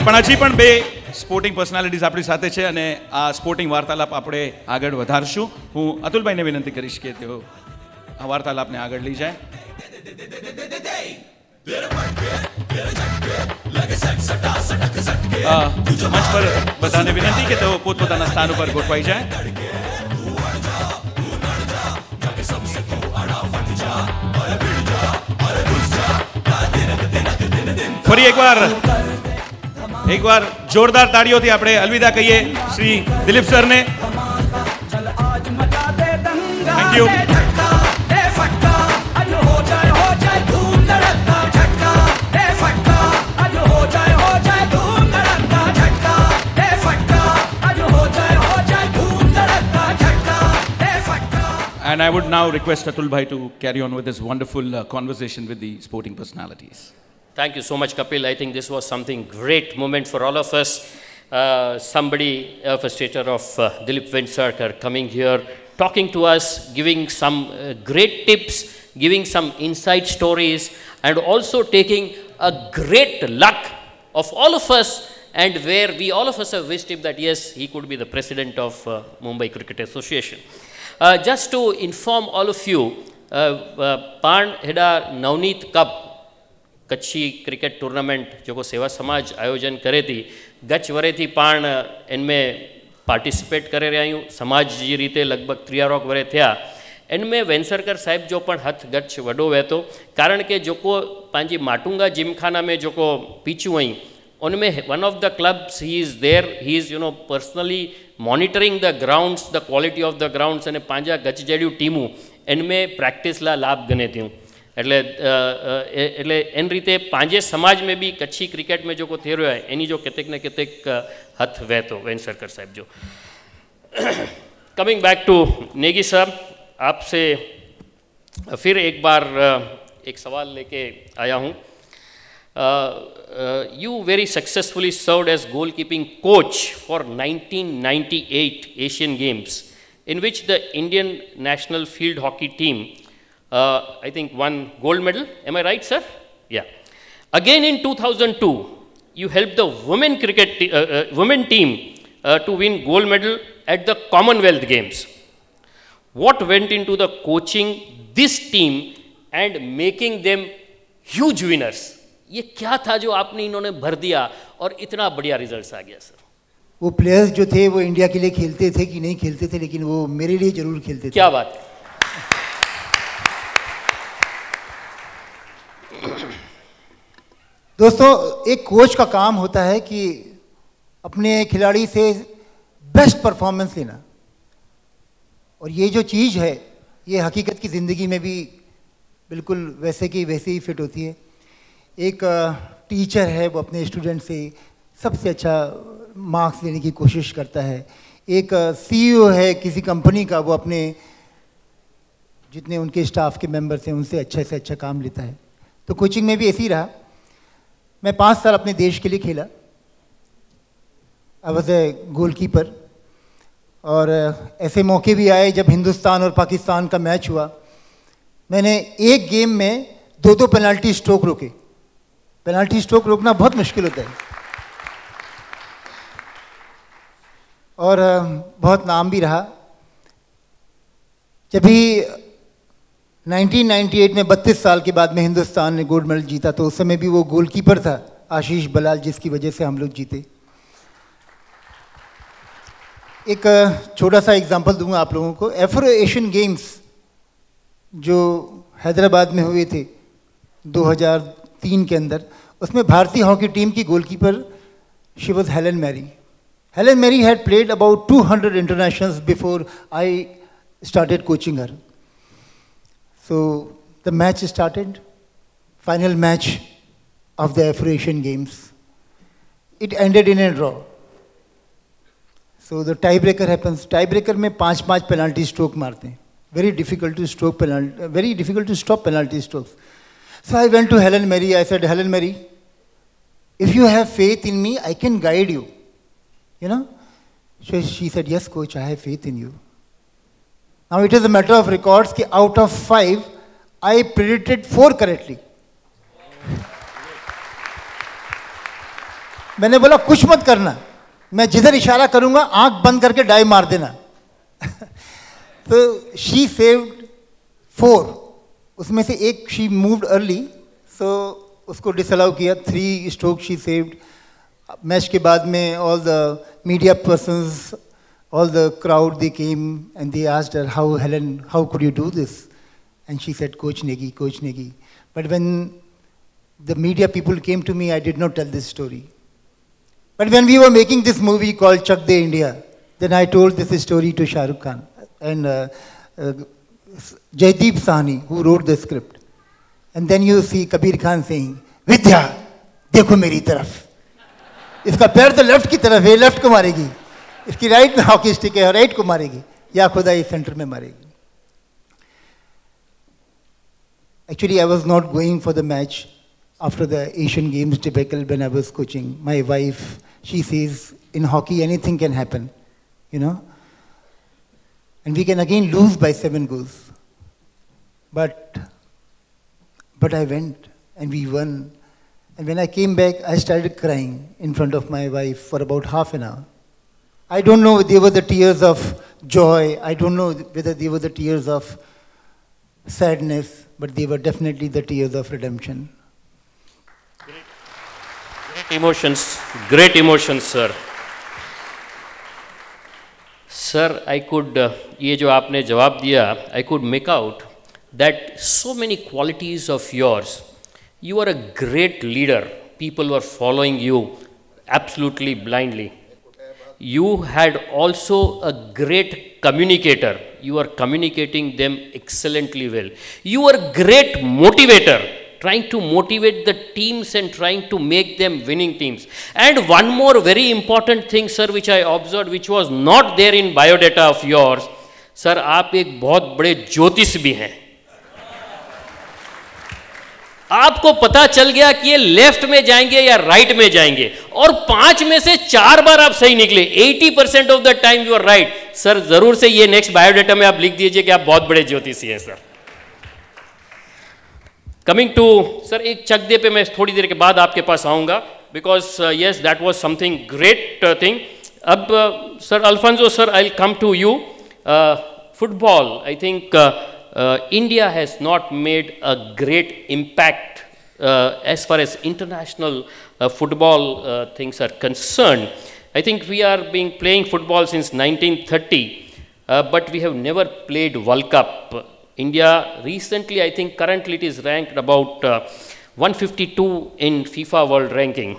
પણ હજી પણ બે સ્પોર્ટિંગ પર્સનાલિટીઝ આપણી સાથે છે અને આ સ્પોર્ટિંગ વાર્તાલાપ આપણે આગળ વધારશું. હું અતુલભાઈને વિનંતી કરીશ કે તેઓ આ વાર્તાલાપને આગળ લઈ જાય. મંચ પર બધાને વિનંતી કે તેઓ પોતપોતાના સ્થાન ઉપર ગોઠવાઈ જાય. ફરી એકવાર જોરદાર તાળીઓથી આપણે અલવિદા કહીએ શ્રી દિલીપ સરને. Thank you. And I would now request Atul Bhai to carry on with this wonderful conversation with the sporting personalities. Thank you so much, Kapil. I think this was something great moment for all of us. Somebody of a stature of Dilip Vengsarkar coming here, talking to us, giving some great tips, giving some inside stories, and also taking a great luck of all of us, and where we all of us have wished him that yes, he could be the president of Mumbai Cricket Association. Just to inform all of you, पाण हेडा Navneet cup कच्छी cricket tournament जो सेवा समाज आयोजन करे थी गच वरे थी पाण इनमें पार्टिसिपेट करे रहा हूँ समाज जी रीते लगभग 3 वरे थिया. इनमें वेंसरकर साहेब जो पण हथ गच वडो वहतो कारण के जो को पांजी माटुंगा जिमखाना में जो को पीछू आई उनमें one of the clubs he is there, he is personally monitoring the grounds, the quality of the grounds अने पांजा गच जड़ियों टीमों इनमें प्रैक्टिस ला लाभ गणे थी. એટલે એન રીતે પાંજે સમાજ में भी कच्छी क्रिकेट में जो को थी रहा है एनी जो कितक ने कितक हथ वहतो वेंसरकर साहब जो. कमिंग बैक टू नेगी साहब, आपसे फिर एक बार एक सवाल लेके आया हूँ. You very successfully served as goalkeeping coach for 1998 Asian Games, in which the Indian national field hockey team, I think, won gold medal. Am I right, sir? Yeah. Again in 2002, you helped the women team to win gold medal at the Commonwealth Games. What went into the coaching this team and making them huge winners? ये क्या था जो आपने इन्होंने भर दिया और इतना बढ़िया रिजल्ट्स आ गया सर? वो प्लेयर्स जो थे वो इंडिया के लिए खेलते थे कि नहीं खेलते थे, लेकिन वो मेरे लिए जरूर खेलते थे. क्या बात है. दोस्तों, एक कोच का काम होता है कि अपने खिलाड़ी से बेस्ट परफॉर्मेंस लेना, और ये जो चीज़ है ये हकीकत की ज़िंदगी में भी बिल्कुल वैसे की वैसे ही फिट होती है. एक टीचर है वो अपने स्टूडेंट से सबसे अच्छा मार्क्स लेने की कोशिश करता है. एक सीईओ है किसी कंपनी का, वो अपने जितने उनके स्टाफ के मेंबर्स हैं उनसे अच्छे से अच्छा काम लेता है. तो कोचिंग में भी ऐसे ही रहा. मैं 5 साल अपने देश के लिए खेला. I was a goalkeeper. और ऐसे मौके भी आए जब हिंदुस्तान और पाकिस्तान का मैच हुआ, मैंने एक गेम में 2 पेनल्टी स्ट्रोक रोके. पेनल्टी स्ट्रोक रोकना बहुत मुश्किल होता है और बहुत नाम भी रहा. जब भी 1998 में 32 साल के बाद में हिंदुस्तान ने गोल्ड मेडल जीता, तो उस समय भी वो गोलकीपर था आशीष बलाल, जिसकी वजह से हम लोग जीते. एक छोटा सा एग्जांपल दूंगा आप लोगों को. एफ्रो एशियन गेम्स जो हैदराबाद में हुए थे 2003 के अंदर, उसमें भारतीय हॉकी टीम की goalkeeper she was Helen Mary. Helen Mary had played about 200 internationals before I started coaching her. So the match started, final match of the Afro Asian Games. It ended in a draw. So the tiebreaker happens. Tiebreaker में 5-5 penalty stroke मारते हैं. Very difficult to stroke penalty. Very difficult to stop penalty strokes. So I went to Helen Mary. I said, Helen Mary, if you have faith in me, I can guide you. You know? So she said, yes, coach, I have faith in you. Now it is a matter of records कि out of 5, I predicted 4 correctly. मैंने बोला कुछ मत करना, मैं जिधर इशारा करूंगा आंख बंद करके डाई मार देना। तो शी सेव्ड 4, उसमें से एक शी मूव्ड अर्ली, सो उसको डिसअलाउ किया। 3 स्ट्रोक शी सेव्ड। मैच के बाद में all the media persons, all the crowd, they came and they asked her, how could you do this? And she said, Coach Negi, Coach Negi. But when the media people came to me, I did not tell this story. But when we were making this movie called Chak De India, then I told this story to Shah Rukh Khan and Jaideep Sahni, who wrote the script. And then you see Kabir Khan saying, Vidya, dekho meri taraf. इसका पैर तो left की तरफ है, left को मारेगी, इसकी right में हॉकी स्टिक है, राइट को मारेगी, या खुदा ये सेंटर में मारेगी। Actually, I was not going for the match after the Asian Games debacle when I was coaching. My wife, she says, in hockey anything can happen, you know, and we can again lose by 7 goals. But I went and we won. And when I came back, I started crying in front of my wife for about half an hour. I don't know if they were the tears of joy. I don't know whether they were the tears of sadness, but they were definitely the tears of redemption. Great emotions, sir. Sir, I could, ये जो आपने जवाब दिया, I could make out that so many qualities of yours. You are a great leader. People were following you absolutely blindly. You had also a great communicator. You are communicating them excellently well. You are a great motivator, trying to motivate the teams and trying to make them winning teams. And one more very important thing, sir, which I observed, which was not there in biodata of yours. Sir, आप एक बहुत बड़े ज्योतिष भी हैं. आपको पता चल गया कि ये लेफ्ट में जाएंगे या राइट में जाएंगे, और 5 में से 4 बार आप सही निकले. 80% of the time you are right. Sir, जरूर से ये नेक्स्ट बायोडाटा में आप लिख दीजिए कि आप बहुत बड़े ज्योतिषी हैं सर. कमिंग टू सर, एक चकदे पे मैं थोड़ी देर के बाद आपके पास आऊंगा, because yes that was something great thing. अब sir Alphonso sir, I will come to you. Football, I think India has not made a great impact as far as international football things are concerned. I think we are being playing football since 1930, but we have never played World Cup. India recently, I think currently it is ranked about 152 in FIFA World Ranking.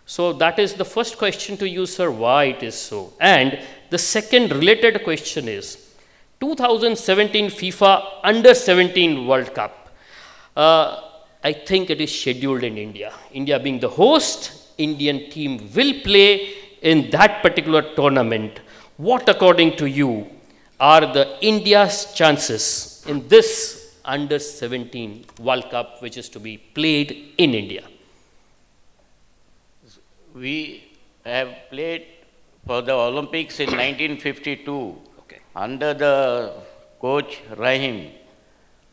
So that is the first question to you, sir, why it is so. And the second related question is, 2017 FIFA Under-17 World Cup. I think it is scheduled in India. India being the host, Indian team will play in that particular tournament. What, according to you, are the India's chances in this Under-17 World Cup, which is to be played in India? We have played for the Olympics in 1952. Under the coach Rahim.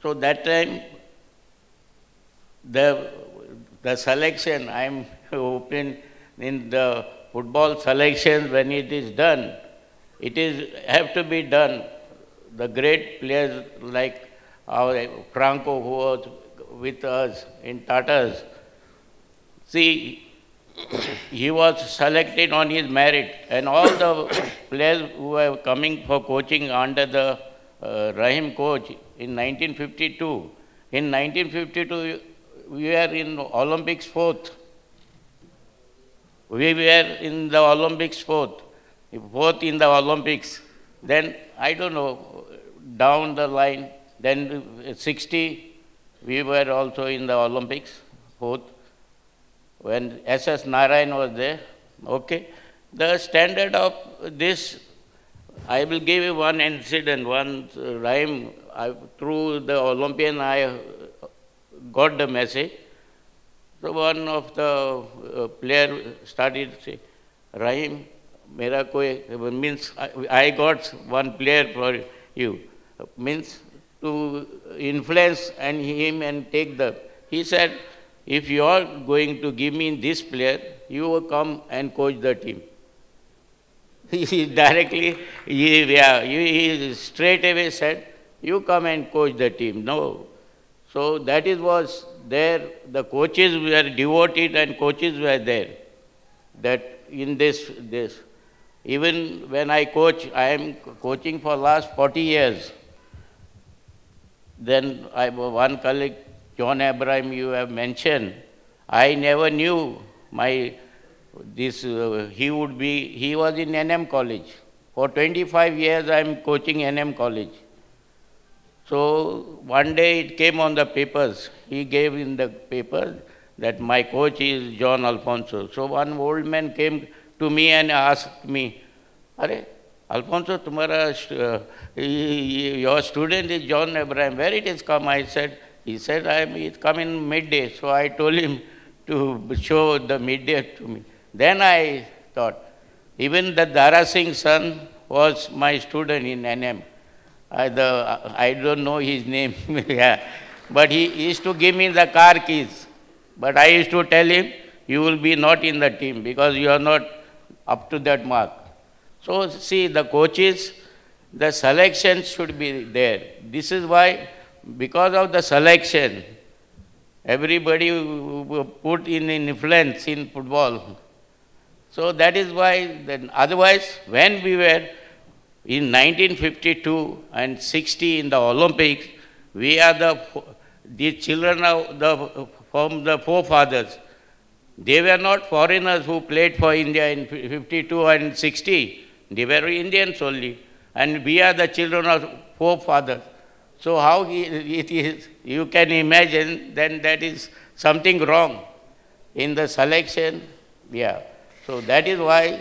So that time, the selection, I am open in the football selection when it is done, it is have to be done. The great players like our Franco, who was with us in Tatars, see, he was selected on his merit, and all the players who were coming for coaching under the Rahim coach in 1952. In 1952, we were in Olympics 4th. We were in the Olympics 4th in the Olympics. Then, I don't know, down the line, then 60, we were also in the Olympics 4th. When S.S. Narayan was there, okay. The standard of this, I will give you one incident, one rhyme. Through the Olympian, I got the message. So one of the player started to say, Rahim, mera koi, means I got one player for you, means to influence and him and take the, he said, if you are going to give me this player, you come and coach the team. He directly, he straight away said, you come and coach the team. No. So that is was there, the coaches were devoted and coaches were there. That in this, even when I coach, I am coaching for last 40 years. Then one colleague, John Abraham, you have mentioned, I never knew he was in NM college. For 25 years I am coaching NM college. So one day it came on the papers, he gave in the paper that my coach is John Alfonso. So one old man came to me and asked me, "Are Alfonso, your student is John Abraham, where it is come?" He said, it's come in midday. So I told him to show the midday to me. Then I thought, even the Dara Singh's son was my student in NM. I don't know his name, yeah. But he used to give me the car keys. But I used to tell him, you will be not in the team because you are not up to that mark. So see, the coaches, the selection should be there. This is why, because of the selection, everybody put in influence in football. So that is why, then otherwise, when we were in 1952 and 60 in the Olympics, we are the children of from the forefathers. They were not foreigners who played for India in 52 and 60. They were Indians only. And we are the children of forefathers. So how it is, you can imagine, then that is something wrong in the selection. Yeah. So that is why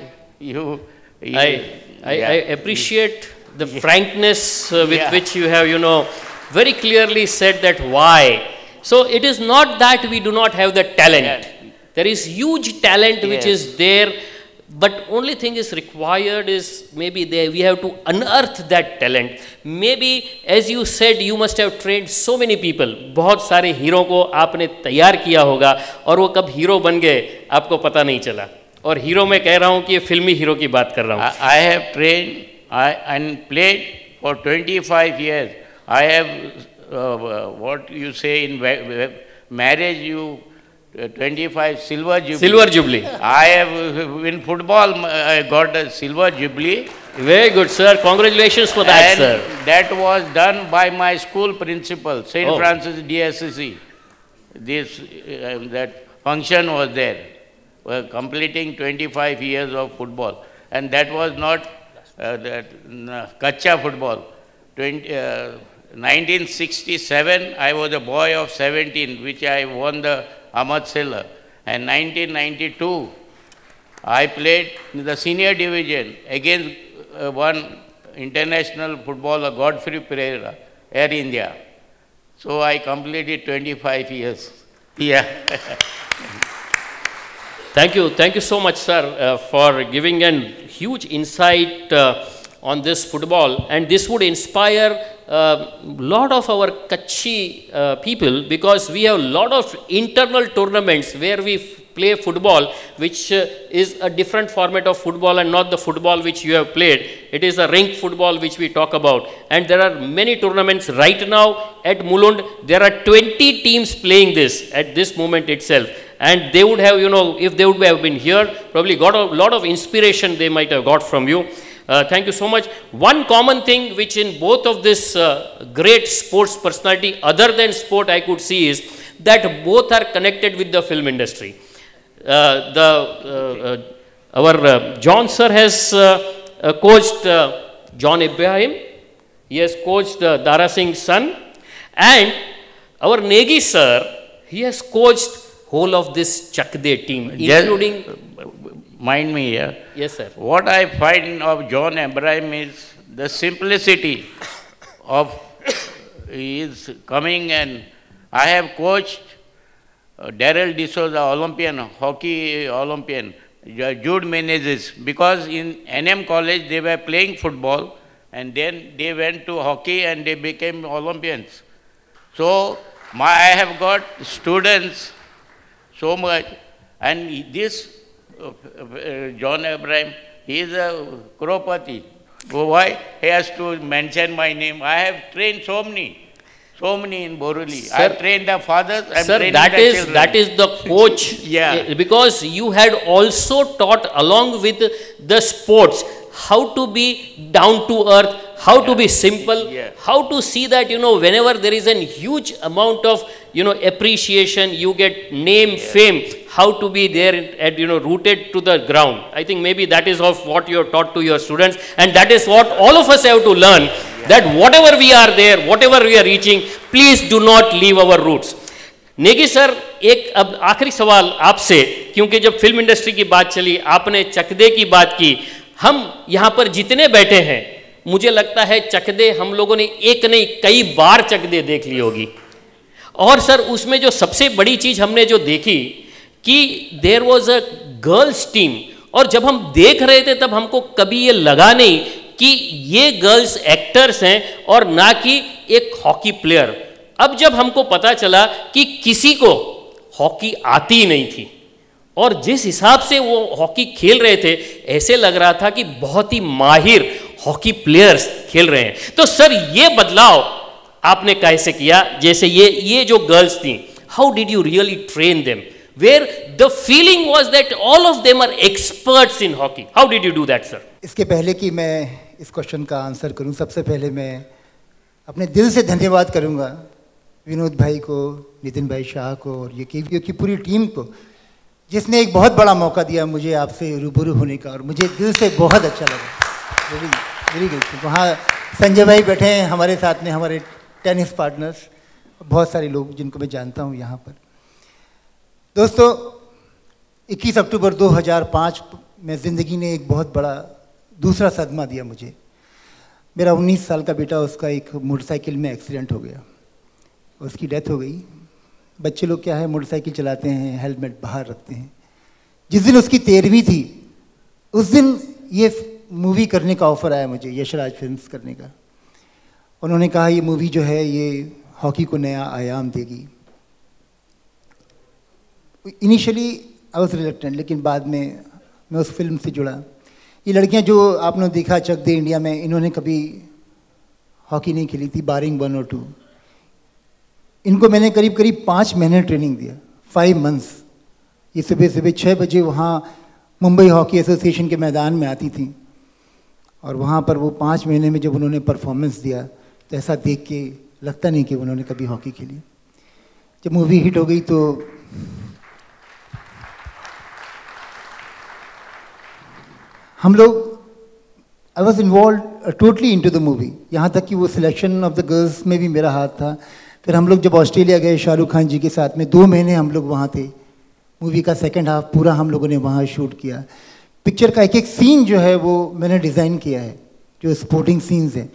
I appreciate the frankness with which you have, very clearly said that why. So it is not that we do not have the talent. Yeah. There is huge talent which is there, but only thing is required is maybe we have to unearth that talent. Maybe, as you said, you must have trained so many people. बहुत सारे hero को आपने तैयार किया होगा और वो कब हीरो बन गए आपको पता नहीं चला. और हीरो मैं कह रहा हूँ कि ये फिल्मी हीरो की बात कर रहा हूँ. I have trained and played for 25 years. I have what you say in marriage 25 silver jubilee. Silver jubilee. I have in football I got a silver jubilee. Very good, sir. Congratulations for that, and sir. That was done by my school principal, St. Francis DSCC. This that function was there. Completing 25 years of football, and that was not Kacha football. 1967, I was a boy of 17, which I won the Ahmad Seller. And 1992, I played in the senior division against one international footballer, Godfrey Pereira, Air India. So I completed 25 years. Yeah. Thank you so much, sir, for giving a huge insight on this football, and this would inspire a lot of our Kutchi people, because we have a lot of internal tournaments where we play football, which is a different format of football and not the football which you have played. It is a rink football which we talk about, and there are many tournaments right now at Mulund. There are 20 teams playing this at this moment itself. And they would have, if they would have been here, probably got a lot of inspiration they might have got from you. Thank you so much. One common thing which in both of this great sports personality, other than sport, I could see is that both are connected with the film industry. Our John sir has coached John Abraham. He has coached Dara Singh's son. And our Negi sir, he has coached whole of this Chakde team, including... Mind me here. Yes, sir. What I find of John Abraham is the simplicity of his coming, and I have coached Daryl D'Souza, Olympian, hockey Olympian, Jude Menezes, because in NM college they were playing football and then they went to hockey and they became Olympians. So I have got students so much, and this John Abraham, he is a crowpati. Why? He has to mention my name. I have trained so many in Borivali. I have trained the fathers, I am Sir, training the children. that is the coach. Yeah. Because you had also taught along with the sports how to be down to earth, how to be simple, Yeah. how to see that, whenever there is a huge amount of, appreciation, you get name, fame, how to be there at, rooted to the ground. I think maybe that is of what you have taught to your students, and that is what all of us have to learn, that whatever we are there, whatever we are reaching, please do not leave our roots. Negi sir, एक अब आखिरी सवाल आपसे, क्योंकि जब film industry की बात चली, आपने चकदे की बात की, हम यहाँ पर जितने बैठे हैं, मुझे लगता है चकदे हम लोगों ने एक नहीं कई बार चकदे देख ली होगी। और सर उसमें जो सबसे बड़ी चीज़ हमने जो देखी कि there was a girls team, और जब हम देख रहे थे तब हमको कभी ये लगा नहीं कि ये गर्ल्स एक्टर्स हैं और ना कि एक हॉकी प्लेयर। अब जब हमको पता चला कि किसी को हॉकी आती ही नहीं थी और जिस हिसाब से वो हॉकी खेल रहे थे, ऐसे लग रहा था कि बहुत ही माहिर हॉकी प्लेयर्स खेल रहे हैं। तो सर ये बदलाव आपने कैसे किया? जैसे ये जो गर्ल्स थी, how did you really train them, where the feeling was that all of them are experts in hockey? How did you do that sir? इसके पहले कि मैं इस क्वेश्चन का आंसर करूं, सबसे पहले मैं अपने दिल से धन्यवाद करूंगा विनोद भाई को, नितिन भाई शाह को और ये केवीओ की पूरी टीम को, जिसने एक बहुत बड़ा मौका दिया मुझे आपसे रूबरू होने का, और मुझे दिल से बहुत अच्छा लगा। Very good. वहाँ संजय भाई बैठे हैं हमारे साथ में, हमारे टेनिस पार्टनर्स, बहुत सारे लोग जिनको मैं जानता हूँ यहाँ पर। दोस्तों, 21 अक्टूबर 2005 में ज़िंदगी ने एक बहुत बड़ा दूसरा सदमा दिया मुझे। मेरा 19 साल का बेटा, उसका एक मोटरसाइकिल में एक्सीडेंट हो गया, उसकी डेथ हो गई। बच्चे लोग क्या है, मोटरसाइकिल चलाते हैं, हेलमेट बाहर रखते हैं। जिस दिन उसकी 13वीं थी, उस दिन ये मूवी करने का ऑफ़र आया मुझे, यशराज फिल्म्स करने का। उन्होंने कहा ये मूवी जो है ये हॉकी को नया आयाम देगी। इनिशियली आई वॉज रिलेक्टेंट, लेकिन बाद में मैं उस फिल्म से जुड़ा। ये लड़कियां जो आपने देखा चक दे इंडिया में, इन्होंने कभी हॉकी नहीं खेली थी, बारिंग 1 और 2। इनको मैंने करीब 5 महीने ट्रेनिंग दिया, 5 मंथ्स। ये सुबह 6 बजे वहाँ मुंबई हॉकी एसोसिएशन के मैदान में आती थी, और वहाँ पर वो 5 महीने में जब उन्होंने परफॉर्मेंस दिया तो ऐसा देख के लगता नहीं कि उन्होंने कभी हॉकी खेली। जब मूवी हिट हो गई तो हम लोग, I was involve totally in to the movie, यहाँ तक कि वो सिलेक्शन ऑफ द गर्ल्स में भी मेरा हाथ था। फिर हम लोग जब ऑस्ट्रेलिया गए शाहरुख खान जी के साथ में, 2 महीने हम लोग वहाँ थे। मूवी का सेकंड हाफ पूरा हम लोगों ने वहाँ शूट किया। पिक्चर का एक सीन जो है वो मैंने डिज़ाइन किया है, जो स्पोर्टिंग सीन्स हैं।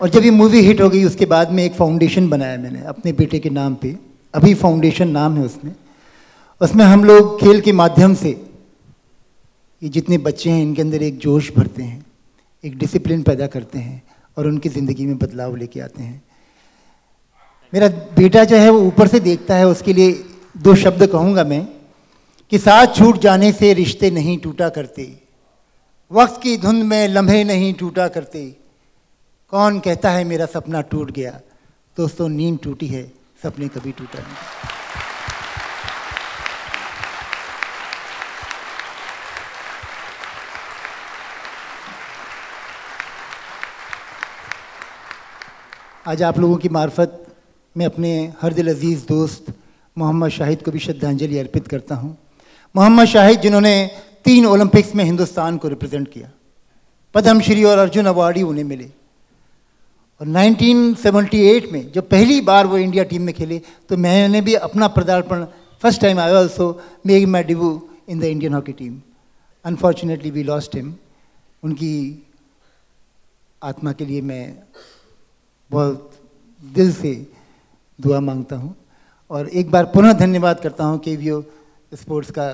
और जब ये मूवी हिट हो गई उसके बाद में एक फाउंडेशन बनाया मैंने अपने बेटे के नाम पे, अभी फाउंडेशन नाम है उसमें हम लोग खेल के माध्यम से ये जितने बच्चे हैं इनके अंदर एक जोश भरते हैं, एक डिसिप्लिन पैदा करते हैं और उनकी ज़िंदगी में बदलाव लेके आते हैं। मेरा बेटा जो है वो ऊपर से देखता है, उसके लिए 2 शब्द कहूँगा मैं कि साथ छूट जाने से रिश्ते नहीं टूटा करते, वक्त की धुंध में लम्हे नहीं टूटा करते, कौन कहता है मेरा सपना टूट गया, दोस्तों नींद टूटी है, सपने कभी टूटा नहीं। आज आप लोगों की मार्फत मैं अपने हर दिल अजीज़ दोस्त मोहम्मद शाहिद को भी श्रद्धांजलि अर्पित करता हूं। मोहम्मद शाहिद जिन्होंने 3 ओलंपिक्स में हिंदुस्तान को रिप्रेजेंट किया, पद्मश्री और अर्जुन अवार्ड ही उन्हें मिले। और 1978 में जब पहली बार वो इंडिया टीम में खेले तो मैंने भी अपना पदार्पण, first time I also make my debut in the Indian hockey team. Unfortunately we lost him. उनकी आत्मा के लिए मैं बहुत दिल से दुआ मांगता हूँ और एक बार पुनः धन्यवाद करता हूँ केवीओ स्पोर्ट्स का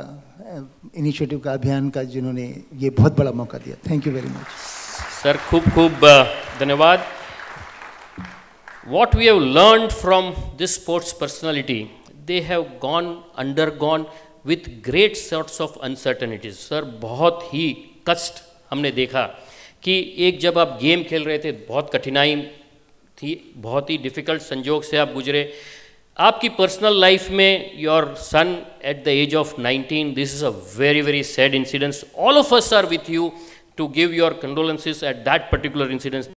इनिशिएटिव का, अभियान का, जिन्होंने ये बहुत बड़ा मौका दिया। Thank you very much sir, खूब खूब धन्यवाद। What we have learned from this sports personality, they have undergone with great sorts of uncertainties. Sir बहुत ही कष्ट हमने देखा कि एक जब आप गेम खेल रहे थे बहुत कठिनाई थी, बहुत ही डिफ़िकल्ट संजोग से आप गुजरे. आपकी पर्सनल लाइफ में your son at the age of 19, this is a very very sad incidence. All of us are with you to give your condolences at that particular incident.